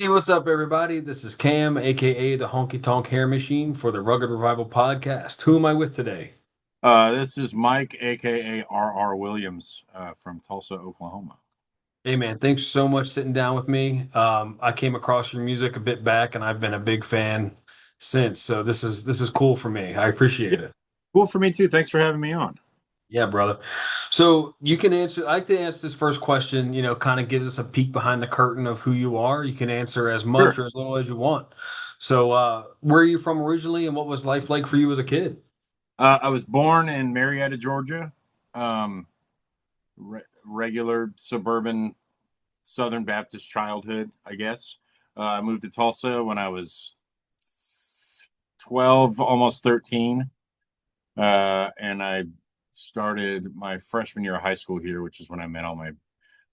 Hey, what's up, everybody? This is Cam, aka the Honky Tonk Hair Machine for the Rugged Revival podcast. Who am I with today? This is Mike, aka RR Williams, from Tulsa, Oklahoma. Hey, man, thanks so much sitting down with me. I came across your music a bit back, and I've been a big fan since. So this is cool for me. I Yeah, appreciate it. cool for me too. Thanks for having me on. Yeah, brother. So you can answer. I like to answer this first question. Kind of gives us a peek behind the curtain of who you are. You can answer as much Sure. or as little as you want. So, where are you from originally, and what was life like for you as a kid? I was born in Marietta, Georgia. Um, Regular suburban Southern Baptist childhood, I guess. I moved to Tulsa when I was 12, almost 13. And I started my freshman year of high school here, which is when I met all my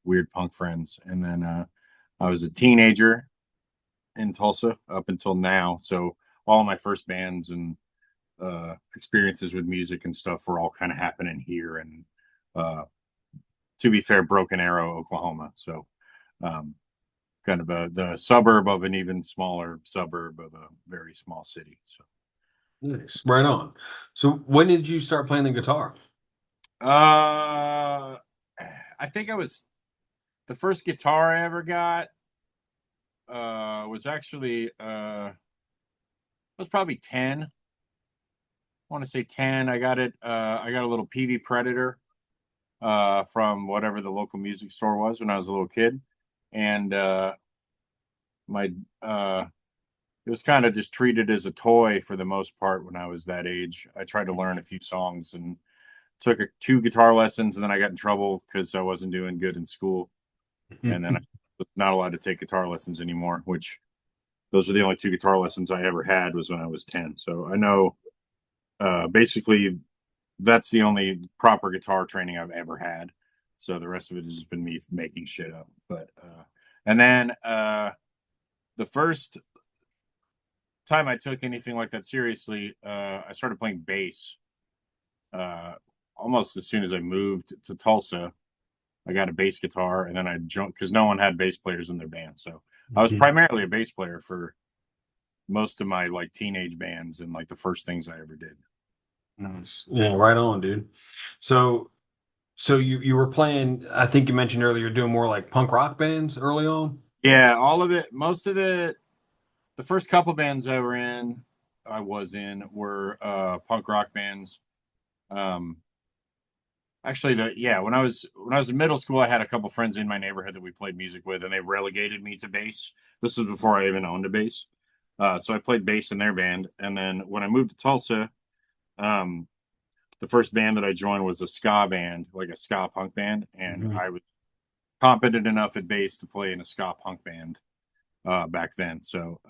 weird punk friends. And then I was a teenager in Tulsa up until now. So all of my first bands and experiences with music and stuff were all kind of happening here. And uh, to be fair, Broken Arrow, Oklahoma. So um, kind of the suburb of an even smaller suburb of a very small city. So Nice. Right on. So when did you start playing the guitar? uh, I think I was the first guitar I ever got was actually I was probably 10. I want to say 10. I got a little PV Predator from whatever the local music store was when I was a little kid, and my it was kind of just treated as a toy for the most part when I was that age. I tried to learn a few songs and took two guitar lessons, and then I got in trouble because I wasn't doing good in school, and then I was not allowed to take guitar lessons anymore. Which those are the only two guitar lessons I ever had was when I was 10. So I know basically that's the only proper guitar training I've ever had. So the rest of it has just been me making shit up. But and then the first time I took anything like that seriously, I started playing bass uh, almost as soon as I moved to Tulsa. I got a bass guitar, and then I jumped because no one had bass players in their band. So I was primarily a bass player for most of my like teenage bands and like the first things I ever did. Nice. Yeah, right on, dude. So so you were playing, I think you mentioned earlier, you're doing more like punk rock bands early on. Yeah, all of it, most of it. The first couple bands I was in were punk rock bands. Um, Actually, when I was in middle school, I had a couple friends in my neighborhood that we played music with, and they relegated me to bass. This was before I even owned a bass, so I played bass in their band. And then when I moved to Tulsa, um, the first band that I joined was a ska band, like a ska punk band, and Mhm. I was competent enough at bass to play in a ska punk band back then. So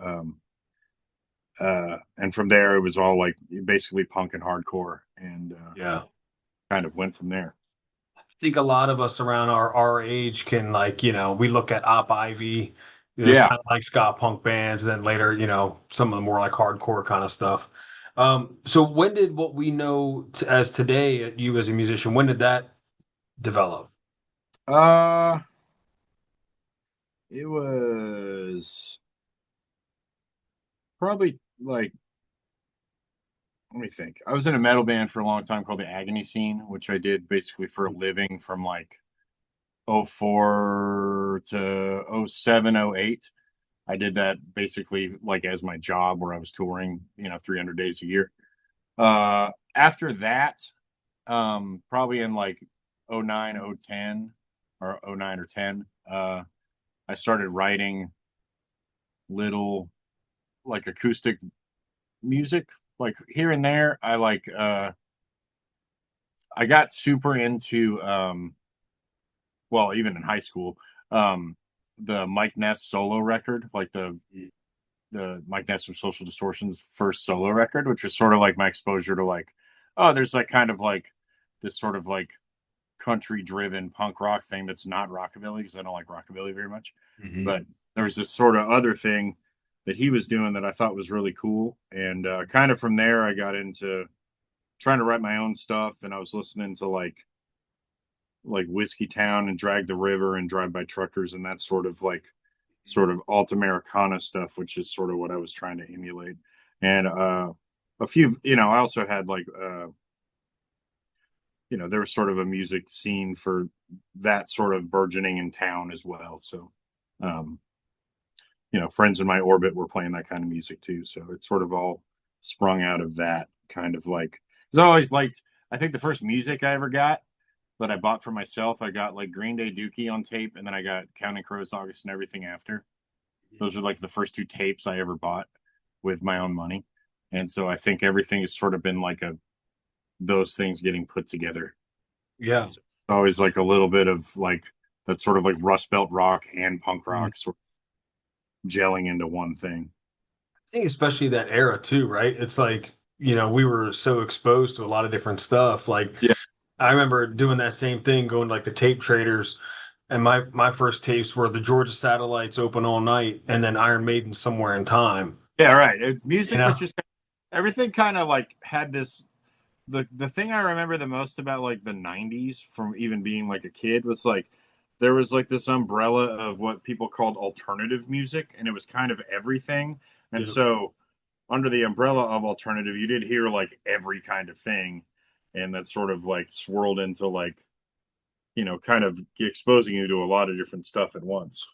and from there it was all like basically punk and hardcore, and Yeah. kind of went from there. I think a lot of us around our age can, like, we look at Op Ivy, there's Yeah. kind of like ska punk bands, and then later, some of the more like hardcore kind of stuff. So when did what we know as today, you as a musician, when did that develop? Uh, it was probably like, let me think. I was in a metal band for a long time called the Agony Scene, which I did basically for a living from like '04 to '07, '08. I did that basically like as my job where I was touring, 300 days a year. After that, probably in like '09, '10 or '09 or 10, I started writing little like acoustic music like here and there. I got super into well, even in high school, um the Mike Ness solo record, like the Mike Ness from Social Distortion's first solo record, which was sort of like my exposure to like, oh, there's like kind of like this sort of like country driven punk rock thing that's not rockabilly, because I don't like rockabilly very much. Mhm. But there was this sort of other thing that he was doing that I thought was really cool. And kind of from there, I got into trying to write my own stuff. And I was listening to like Whiskey Town and Drag the River and Drive By Truckers and that sort of like sort of alt Americana stuff, which is sort of what I was trying to emulate. And a few, I also had like there was sort of a music scene for that sort of burgeoning in town as well. So um, friends in my orbit were playing that kind of music too. So it's sort of all sprung out of that kind of like, because I always liked, I think the first music I ever got that I bought for myself, I got like Green Day Dookie on tape, and then I got Counting Crows, August, and Everything After. Those are like the first two tapes I ever bought with my own money. And so I think everything has sort of been like those things getting put together. Yeah. So it's always like a little bit of like that sort of like Rust Belt rock and punk Mhm. rock sort of gelling into one thing. I think especially that era too, right? It's like, we were so exposed to a lot of different stuff. Like Yeah. I remember doing that same thing, going to like the tape traders, and my first tapes were the Georgia Satellites Open All Night and then Iron Maiden Somewhere in Time. Yeah, right. You Music was know? just everything kind of like had this the thing I remember the most about like the 90s from even being like a kid was like there was like this umbrella of what people called alternative music, and it was kind of everything. And Yeah. so under the umbrella of alternative, you did hear like every kind of thing, and that sort of like swirled into like kind of exposing you to a lot of different stuff at once.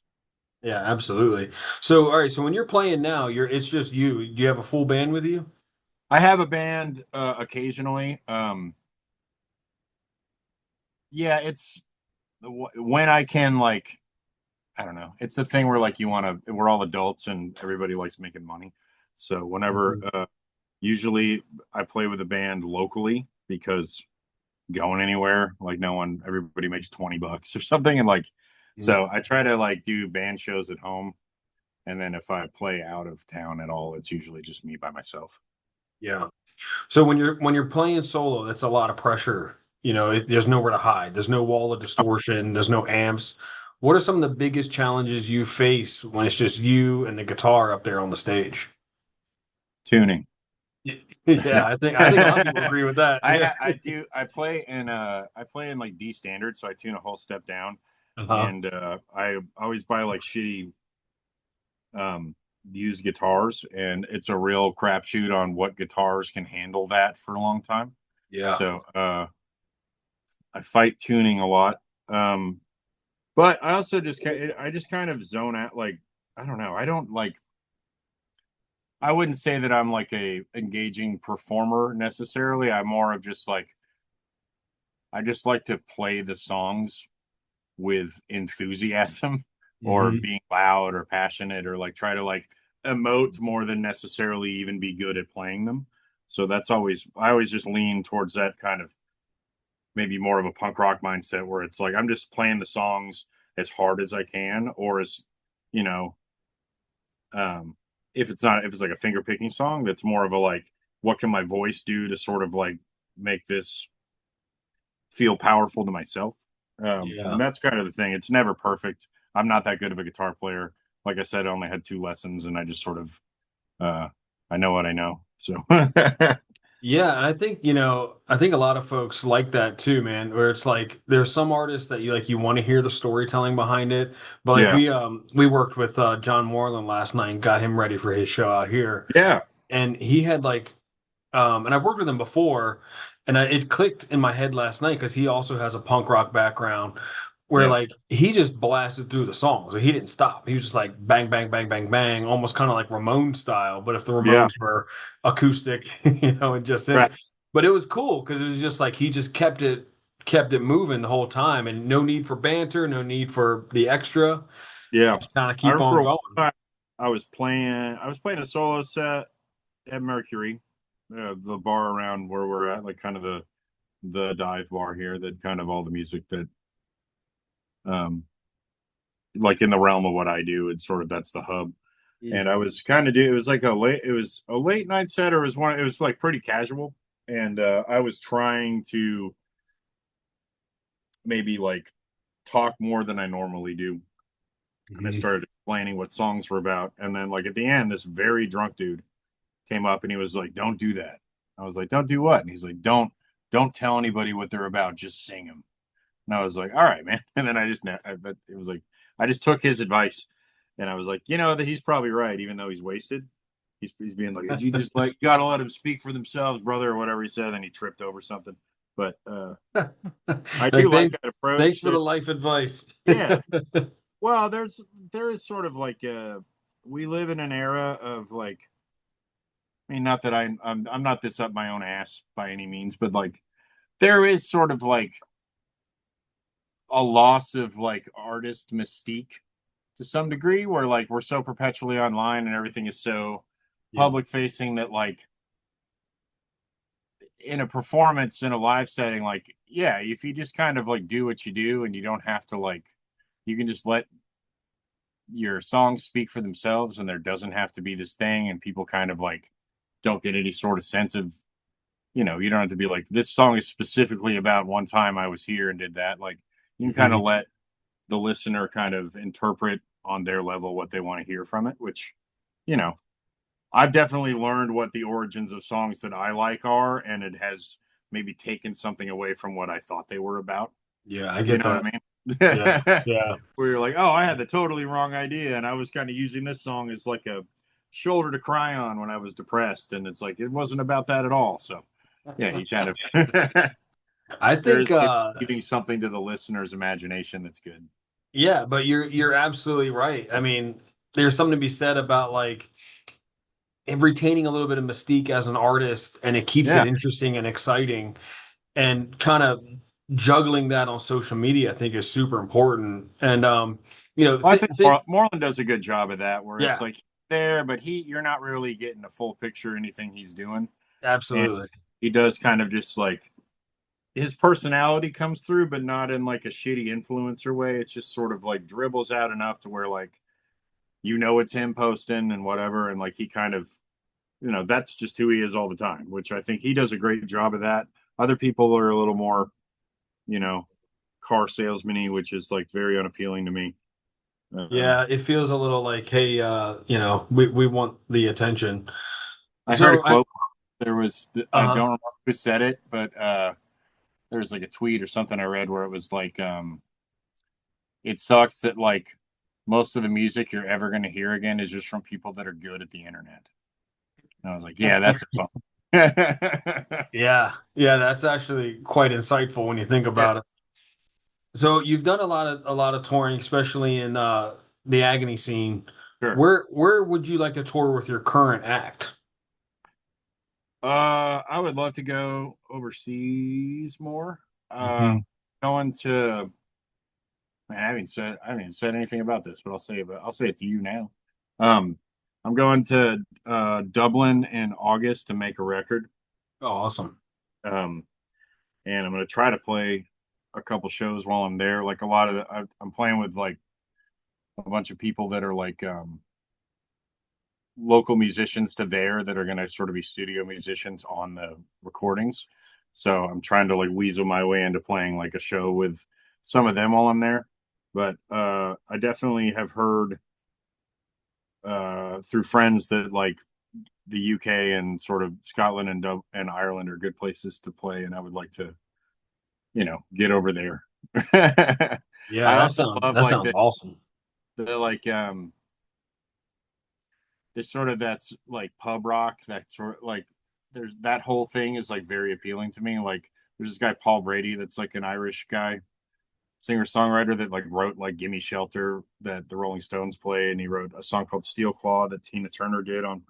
Yeah, absolutely. So, all right, so when you're playing now, it's just you. Do you have a full band with you? I have a band occasionally. Yeah, it's when I can like I don't know. It's the thing where like you want to we're all adults and everybody likes making money. So whenever Mhm. usually I play with a band locally because going anywhere like no one everybody makes 20 bucks or something, and like Mhm. so I try to like do band shows at home, and then if I play out of town at all it's usually just me by myself. Yeah. So when you're playing solo, that's a lot of pressure. There's nowhere to hide. There's no wall of distortion. There's no amps. What are some of the biggest challenges you face when it's just you and the guitar up there on the stage? Tuning. Yeah, I think a lot of people agree with that. Yeah. I play in like D standard, so I tune a whole step down, Uh-huh. and I always buy like shitty um used guitars, and it's a real crapshoot on what guitars can handle that for a long time. Yeah. So I fight tuning a lot. But I also I just kind of zone out like I don't know. I don't like I wouldn't say that I'm like a engaging performer necessarily. I'm more of just like I just like to play the songs with enthusiasm or Hmm. being loud or passionate or like try to like emote more than necessarily even be good at playing them. So that's always I always just lean towards that kind of maybe more of a punk rock mindset where it's like I'm just playing the songs as hard as I can, or as you know um if it's like a finger picking song that's more of a like what can my voice do to sort of like make this feel powerful to myself. And Yeah. that's kind of the thing. It's never perfect. I'm not that good of a guitar player. Like I said, I only had 2 lessons, and I just sort of uh, I know what I know. So Yeah, and I think a lot of folks like that too, man, where it's like there's some artists that you want to hear the storytelling behind it. But like yeah, we worked with John Moreland last night and got him ready for his show out here. yeah, And he had and I've worked with him before, and it clicked in my head last night because he also has a punk rock background where yeah, like he just blasted through the songs. Like, he didn't stop. He was just like bang, bang, bang, bang, bang, almost kind of like Ramon style, but if the yeah, Ramones were acoustic, and just him. right, But it was cool because it was just like he just kept it moving the whole time, and no need for banter, no need for the extra. yeah. Just kind of I keep on remember one going. time I was playing a solo set at Mercury, the bar around where we're at, like kind of the dive bar here. That kind of all the music that um like in the realm of what I do. It's sort of that's the hub. And I was kind of do it was like it was a late night set, or it was like pretty casual, and I was trying to maybe like talk more than I normally do, and I Mm-hmm. started explaining what songs were about, and then like at the end this very drunk dude came up and he was like, don't do that. I was like, don't do what? And he's like, don't tell anybody what they're about, just sing them. And I was like, all right, man. And then I just but it was like I just took his advice, And I was like, that he's probably right, even though he's wasted. He's being like, you just like gotta let them speak for themselves, brother, or whatever he said. And he tripped over something. But I Like do like that thanks approach. for the life advice. Yeah. Well, there is sort of like we live in an era of like, I mean, not that I'm not this up my own ass by any means, but like there is sort of like a loss of like artist mystique to some degree, where like we're so perpetually online and everything is so Yeah. public facing that like in a performance in a live setting, like yeah, if you just kind of like do what you do and you don't have to like, you can just let your songs speak for themselves and there doesn't have to be this thing and people kind of like don't get any sort of sense of, you don't have to be like, this song is specifically about one time I was here and did that. Like you can kind of Mhm. let the listener kind of interpret on their level what they want to hear from it, which, you know, I've definitely learned what the origins of songs that I like are, and it has maybe taken something away from what I thought they were about. Yeah, I You get know that. what Yeah. I mean? Yeah. Where you're like, oh, I had the totally wrong idea, and I was kind of using this song as like a shoulder to cry on when I was depressed, and it's like it wasn't about that at all. So, yeah, you kind of I there's think leaving something to the listener's imagination that's good. yeah, but you're absolutely right. I mean, there's something to be said about like retaining a little bit of mystique as an artist, and it keeps Yeah, it interesting and exciting, and kind of juggling that on social media I think is super important. And well, I think Moreland does a good job of that, where it's yeah, like there, but you're not really getting a full picture of anything he's doing, and absolutely. he does kind of just like his personality comes through, but not in like a shitty influencer way. It's just sort of like dribbles out enough to where like it's him posting and whatever, and like he kind of that's just who he is all the time, which I think he does a great job of that. Other people are a little more you know car salesman-y, which is like very unappealing to me. Yeah, it feels a little like, hey, we want the attention. I heard a So I quote. There was I don't remember who said it, but there was like a tweet or something I read where it was like it sucks that like most of the music you're ever going to hear again is just from people that are good at the internet. And I was like, yeah, that's a bummer. yeah, yeah, that's actually quite insightful when you think Yeah, about it. So you've done a lot of touring, especially in the agony scene. sure. Where would you like to tour with your current act? I would love to go overseas more. Hmm. Going to man, I haven't said anything about this, but I'll say it to you now. Um, I'm going to Dublin in August to make a record. Oh, awesome. Um, and I'm going to try to play a couple shows while I'm there. Like a lot of I'm playing with like a bunch of people that are like local musicians to there that are going to sort of be studio musicians on the recordings. So I'm trying to like weasel my way into playing like a show with some of them while I'm there. But I definitely have heard through friends that like the UK and sort of Scotland and Ireland are good places to play, and I would like to get over there. Yeah, I also love that like sounds awesome. the like there's sort of that's like pub rock that sort of like there's that whole thing is like very appealing to me. Like there's this guy Paul Brady that's like an Irish guy singer songwriter that like wrote like Gimme Shelter that the Rolling Stones play, and he wrote a song called Steel Claw that Tina Turner did on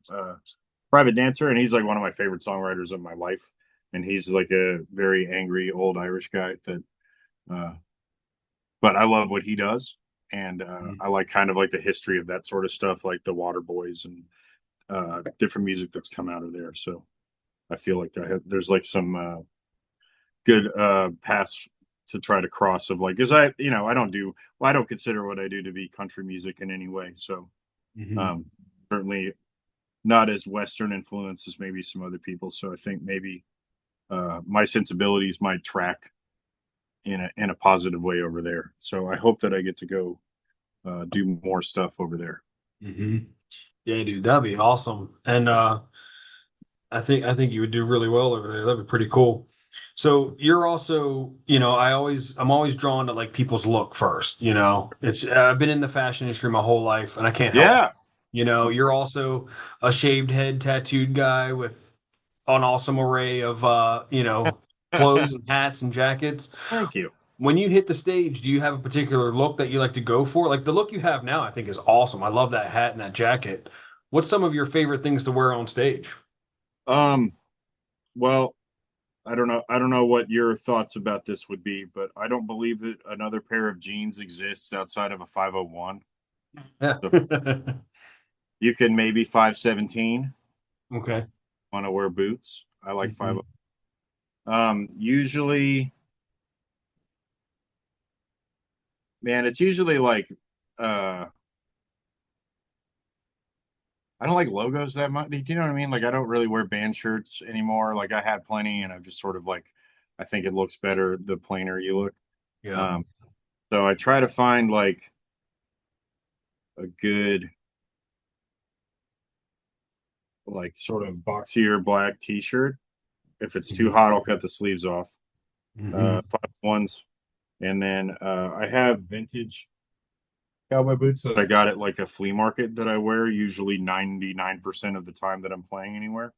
Private Dancer, and he's like one of my favorite songwriters of my life. And he's like a very angry old Irish guy that uh, but I love what he does. And Mhm. I like kind of like the history of that sort of stuff, like the Water Boys and different music that's come out of there. So I feel like there's like some good paths to try to cross of like, because I don't consider what I do to be country music in any way. So Mhm. um, certainly not as Western influence as maybe some other people. So I think maybe my sensibilities might track in a positive way over there. So I hope that I get to go do more stuff over there. Mhm. Yeah, dude, that'd be awesome. And I think you would do really well over there. That'd be pretty cool. So you're also, I'm always drawn to like people's look first, It's I've been in the fashion industry my whole life and I can't help it. Yeah. You're also a shaved head tattooed guy with an awesome array of clothes and hats and jackets. Thank you. When you hit the stage, do you have a particular look that you like to go for? Like the look you have now, I think is awesome. I love that hat and that jacket. What's some of your favorite things to wear on stage? Um, well, I don't know what your thoughts about this would be, but I don't believe that another pair of jeans exists outside of a 501. Yeah. So you can maybe 517 Okay. want to wear boots. I like 50. Mhm. Usually, man, it's usually like uh I don't like logos that much. Do you know what I mean? Like I don't really wear band shirts anymore. Like I had plenty and I've just sort of like I think it looks better the plainer you look. Yeah. Um so I try to find like a good like sort of boxier black t-shirt. If it's too hot, I'll cut the sleeves off. Hmm. 501s. And then I have vintage cowboy boots that I got at like a flea market that I wear usually 99% of the time that I'm playing anywhere.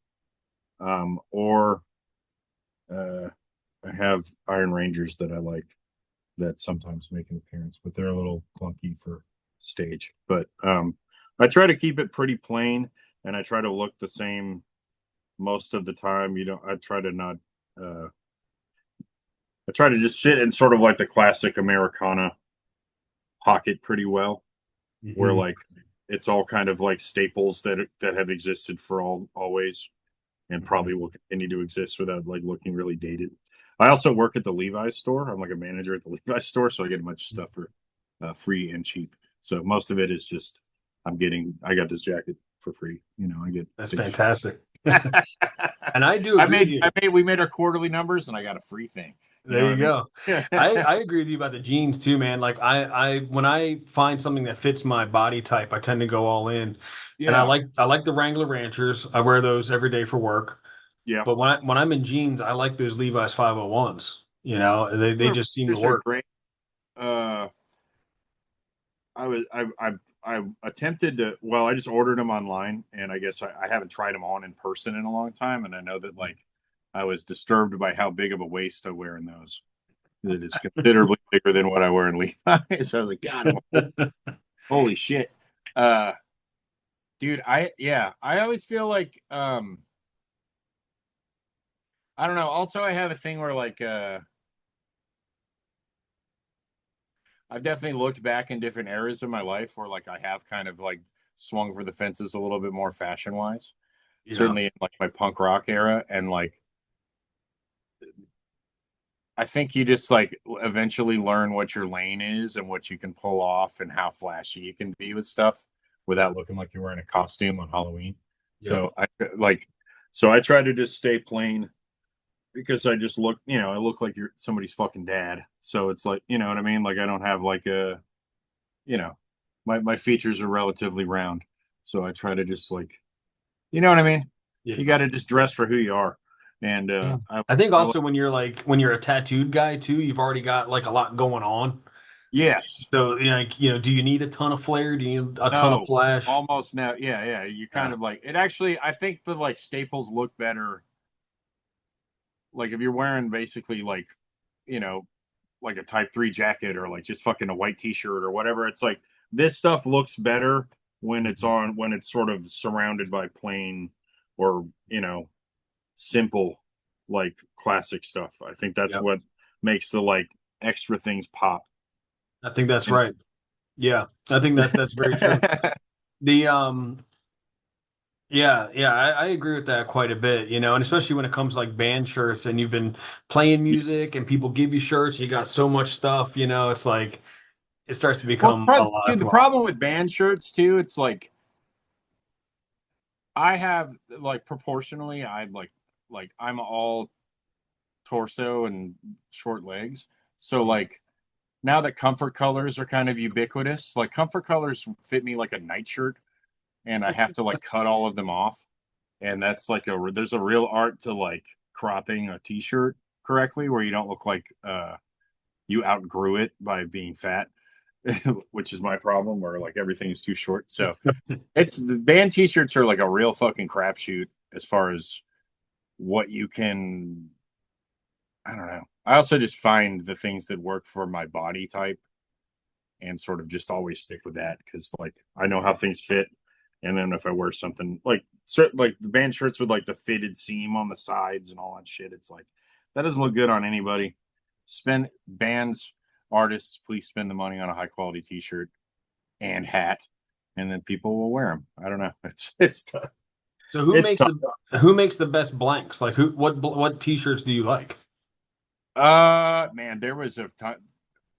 Or I have Iron Rangers that I like that sometimes make an appearance, but they're a little clunky for stage. But I try to keep it pretty plain and I try to look the same most of the time. I try to not, uh, I try to just sit in sort of like the classic Americana pocket pretty well, where Hmm. like it's all kind of like staples that have existed for always and Hmm. probably will continue to exist without like looking really dated. I also work at the Levi's store. I'm like a manager at the Levi's store, so I get a bunch of stuff for free and cheap. So most of it is just I got this jacket for free. I get That's things. fantastic. And I do agree with you. We made our quarterly numbers and I got a free thing. You There know what you I mean? go. I agree with you about the jeans too, man. Like I when I find something that fits my body type, I tend to go all in. And Yeah. I like the Wrangler Ranchers. I wear those every day for work. Yeah. But when I'm in jeans, I like those Levi's 501s. They just seem to These are work. great. Uh I was I attempted to well, I just ordered them online and I guess I haven't tried them on in person in a long time. And I know that like I was disturbed by how big of a waist I wear in those. It is considerably bigger than what I wear in Levi's. So I was like, God, holy shit. Uh dude, I always feel like I don't know. Also I have a thing where like I've definitely looked back in different eras of my life where like I have kind of like swung for the fences a little bit more fashion wise. Yeah. Certainly in like my punk rock era. And like I think you just like eventually learn what your lane is and what you can pull off and how flashy you can be with stuff without looking like you're wearing a costume on Halloween. Yep. So like so I try to just stay plain because I just look, I look like you're somebody's fucking dad. So it's like, you know what I mean? Like I don't have like you know, my features are relatively round. So I try to just like, you know what I mean? You Yeah. got to just dress for who you are. And Yeah. I think I like, also when you're a tattooed guy too, you've already got like a lot going on. yes, So, do you need a ton of flair? Do you need a ton of no, flash? almost now. Yeah, yeah. You kind Yeah. of like it actually, I think the like staples look better. Like if you're wearing basically like, you know, like a type 3 jacket or like just fucking a white t-shirt or whatever, it's like this stuff looks better when it's sort of surrounded by plain or, simple like classic stuff. I think that's Yep. what makes the like extra things pop. I think that's You right. Yeah. I think that's very true. know? The Yeah, yeah, I agree with that quite a bit, and especially when it comes to like band shirts and you've been playing music and people give you shirts, you got so much stuff, it's like it starts to Well, become a dude, the lot. problem with band shirts too, it's like I have like proportionally, like I'm all torso and short legs, so like now that comfort colors are kind of ubiquitous, like comfort colors fit me like a nightshirt, and I have to like cut all of them off, and that's like there's a real art to like cropping a t-shirt correctly, where you don't look like you outgrew it by being fat, which is my problem, where like everything is too short. So it's the band t-shirts are like a real fucking crapshoot as far as what you can. I don't know. I also just find the things that work for my body type and sort of just always stick with that because like I know how things fit. And then if I wear something like certain like the band shirts with like the fitted seam on the sides and all that shit, it's like that doesn't look good on anybody. Spend bands, artists, please spend the money on a high quality t-shirt and hat, and then people will wear them. I don't know. It's tough. So It's tough. who makes the best blanks? Like what t-shirts do you like? Man, there was a time.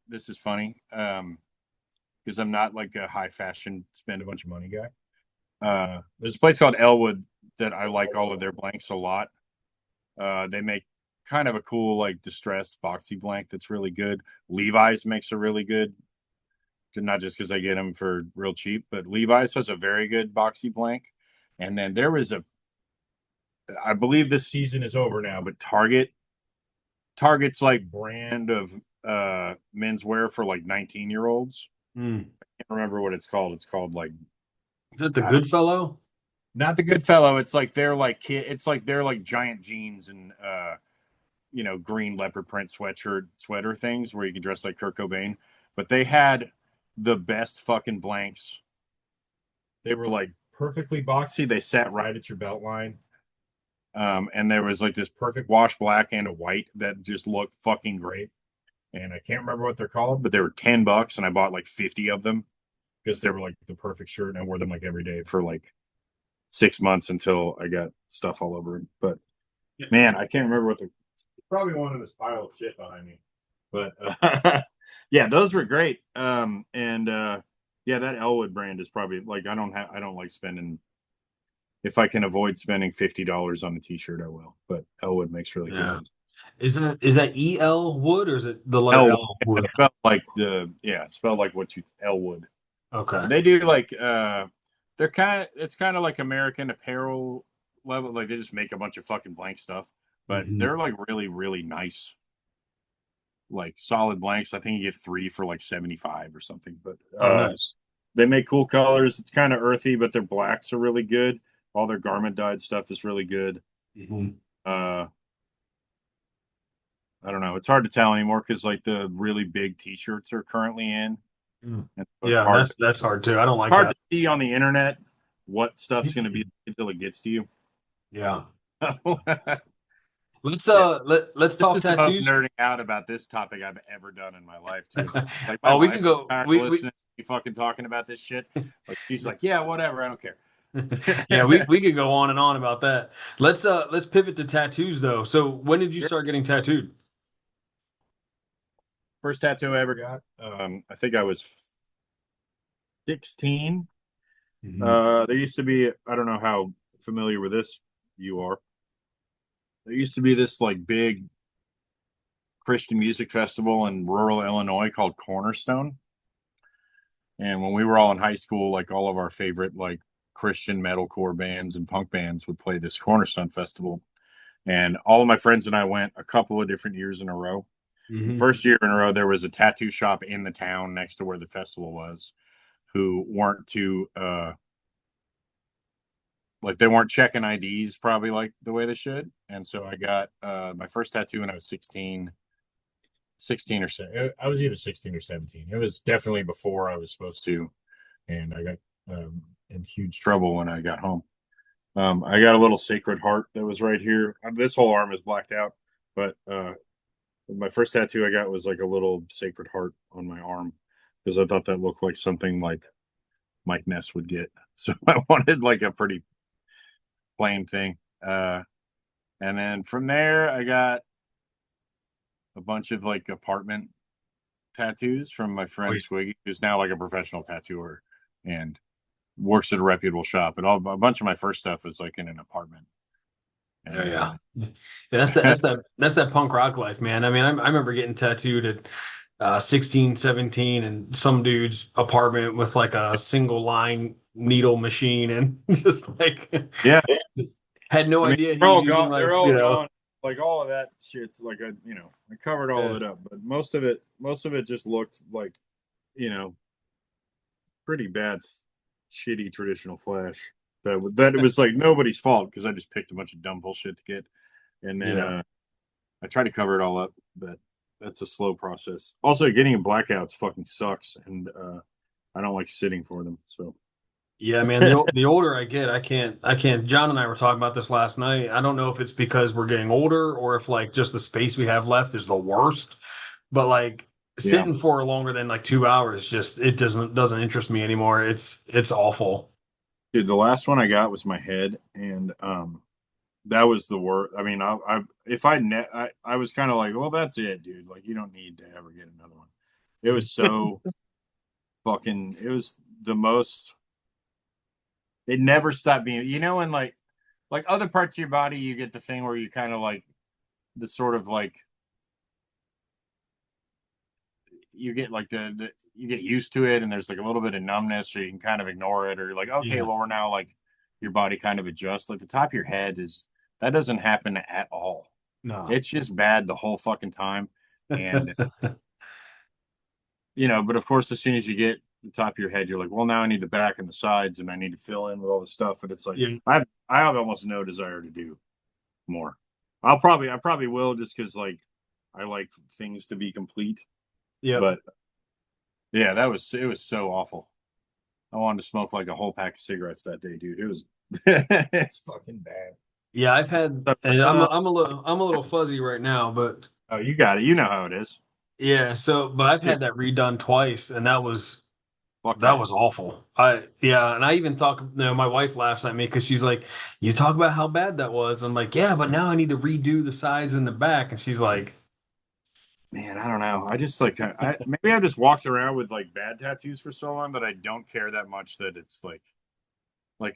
This is funny. Because I'm not like a high fashion, spend a bunch of money guy. There's a place called Elwood that I like all of their blanks a lot. They make kind of a cool, like distressed boxy blank that's really good. Levi's makes a really good, not just because I get them for real cheap, but Levi's has a very good boxy blank. And then there was I believe this season is over now, but Target's like brand of menswear for like 19-year-olds. Mm. I can't remember what it's called. It's called like Is it the Goodfellow? not the Goodfellow. It's like they're like it's like they're like giant jeans and green leopard print sweater things where you can dress like Kurt Cobain. But they had the best fucking blanks. They were like perfectly boxy. They sat right at your belt line. And there was like this perfect wash black and a white that just looked fucking great. And I can't remember what they're called, but they were $10 and I bought like 50 of them because they were like the perfect shirt and I wore them like every day for like 6 months until I got stuff all over it. But man, I can't remember what probably one of this pile of shit behind me. But yeah, those were great. And yeah, that Elwood brand is probably like I don't like spending if I can avoid spending $50 on a t-shirt, I will. But Elwood makes really good Yeah. ones. Is that EL Wood or is it the letter Elwood. L Wood? It spelled like it's spelled like what you Elwood. Okay. They do like it's kind of like American Apparel level. Like they just make a bunch of fucking blank stuff, but Mhm. they're like really, really nice, like solid blanks. I think you get 3 for like 75 or something. But Oh, nice. they make cool colors. It's kind of earthy, but their blacks are really good. All their garment dyed stuff is really good. Mhm. Uh, I don't know. It's hard to tell anymore because like the really big T-shirts are currently in, Mm. and so it's Yeah, that's hard too. I don't like hard that. to see on the internet what stuff's going to be until it gets to you. Yeah. Yeah, Let's this talk is the most tattoos. nerding out about this topic I've ever done in my life too. Like my Oh, we can wife's go. tired of listening to me fucking talking about this shit. Like she's like, yeah, whatever, I don't care. Yeah, we could go on and on about that. Let's pivot to tattoos though. So when did you start getting tattooed? First tattoo I ever got. I think I was 16. Mhm. There used to be, I don't know how familiar with this you are. There used to be this like big Christian music festival in rural Illinois called Cornerstone. And when we were all in high school, like all of our favorite like Christian metalcore bands and punk bands would play this Cornerstone festival. And all of my friends and I went a couple of different years in a row. The Mhm. first year in a row, there was a tattoo shop in the town next to where the festival was, who weren't too like they weren't checking IDs probably like the way they should. And so I got my first tattoo when I was 16 or so. I was either 16 or 17. It was definitely before I was supposed to, and I got in huge trouble when I got home. I got a little Sacred Heart that was right here. This whole arm is blacked out, but my first tattoo I got was like a little Sacred Heart on my arm because I thought that looked like something like Mike Ness would get. So I wanted like a pretty plain thing. And then from there, I got a bunch of like apartment tattoos from my friend Wait. Squiggy, who's now like a professional tattooer and works at a reputable shop. And a bunch of my first stuff was like in an apartment. Yeah, And yeah. Yeah, that's that punk rock life, man. I mean, I remember getting tattooed at 16, 17 in some dude's apartment with like a single line needle machine and just like yeah, had no I mean, idea he they're was all using gone. like, They're all gone. like all of that shit's like I covered all of Yeah. it up, but most of it just looked like you know pretty bad, shitty traditional Flash. That it was like nobody's fault because I just picked a bunch of dumb bullshit to get, and then Yeah. I tried to cover it all up, but that's a slow process. Also, getting blackouts fucking sucks, and I don't like sitting for them. So Yeah, man, the older I get, I can't. John and I were talking about this last night. I don't know if it's because we're getting older or if like just the space we have left is the worst. But like yeah, sitting for longer than like 2 hours, just it doesn't interest me anymore. It's awful. dude, the last one I got was my head, and that was the worst. I mean, I if I was kind of like, well, that's it, dude. Like, you don't need to ever get another one. It was so fucking. It was the most. It never stopped being. And like other parts of your body, you get the thing where you kind of like the sort of like you get like the you get used to it, and there's like a little bit of numbness, or you can kind of ignore it, or you're like, okay, Yeah. well, we're now like your body kind of adjusts. Like the top of your head is that doesn't happen at all. No. It's just bad the whole fucking time. And but of course, as soon as you get the top of your head, you're like, well, now I need the back and the sides, and I need to fill in with all the stuff. And it's like Yeah. I have almost no desire to do more. I probably will just because like I like things to be complete. Yep. But yeah, it was so awful. I wanted to smoke like a whole pack of cigarettes that day, dude. It was it's fucking bad. Yeah, I've had, So, and I'm a little fuzzy right now, but oh, you got it. You know how it is. yeah. So, but I've Yeah, had that redone twice, and that was fuck that that. was awful. Yeah, and I even talk. My wife laughs at me because she's like, "You talk about how bad that was." I'm like, "Yeah, but now I need to redo the sides and the back," and she's like, Man, I don't know. I just like I maybe I just walked around with like bad tattoos for so long that I don't care that much that it's like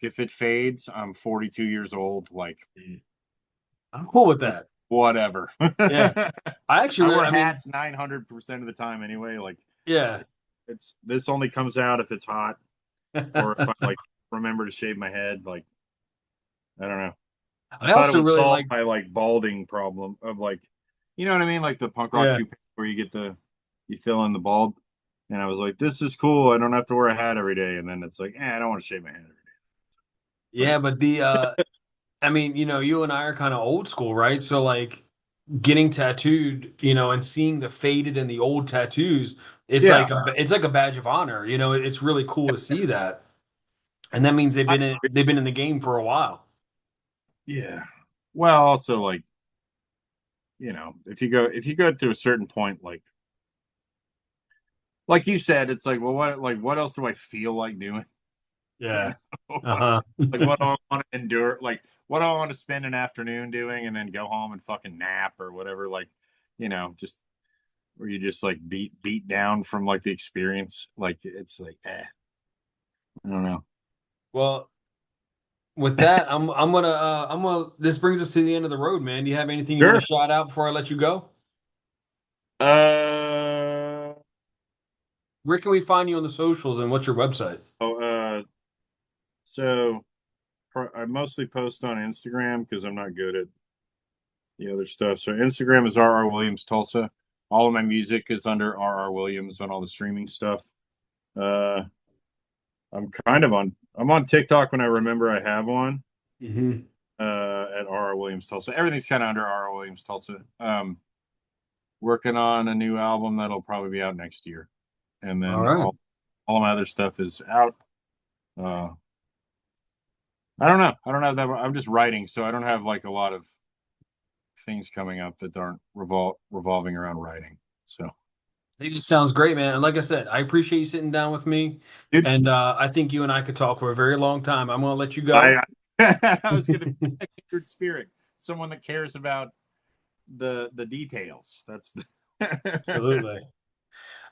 if it fades, I'm 42 years old. Like "I'm cool with that." whatever. Yeah, I I actually, wear I mean, hats 900% of the time anyway. Like yeah. it's this only comes out if it's hot or if I like remember to shave my head. Like I don't know. I I thought it also would really solve like, my like balding problem of like, you know what I mean? Like the punk rock yeah, toupee where you fill in the bald. And I was like, this is cool. I don't have to wear a hat every day. And then it's like, I don't want to shave my head every day. yeah, but I mean, you and I are kind of old school, right? So like getting tattooed, and seeing the faded and the old tattoos, it's Yeah. like it's like a badge of honor. It's really cool to see that, and that means they've I, been in the game for a while. yeah. Well, also like, if you go to a certain point, like you said, it's like, well, what else do I feel like doing? You Yeah. know, Uh-huh. like what do I want to endure? Like what do I want to spend an afternoon doing and then go home and fucking nap or whatever? Like, just where you just like beat down from like the experience. Like it's like, I don't know. Well, with that, I'm gonna this brings us to the end of the road, man. Do you have anything you want Sure. to shout out before I let you go? Uh, Where can we find you on the socials and what's your website? oh, so I mostly post on Instagram because I'm not good at the other stuff. So Instagram is RR Williams Tulsa. All of my music is under RR Williams on all the streaming stuff. Uh, I'm on TikTok when I remember I have one. Hmm. At RR Williams Tulsa. Everything's kind of under RR Williams Tulsa. Working on a new album that'll probably be out next year, and All then right. all of my other stuff is out. Uh, I don't know. I don't have that. I'm just writing, so I don't have like a lot of things coming up that aren't revolving around writing. So, It sounds great, man. And like I said, I appreciate you sitting down with me. dude, And I think you and I could talk for a very long time. I'm gonna let you go. I I was gonna be a kindred spirit, someone that cares about the details. That's the Absolutely.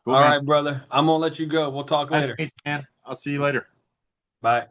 cool, All man. right, brother. I'm gonna let you go. We'll talk Nice to later. meet you, man. I'll see you later. Bye.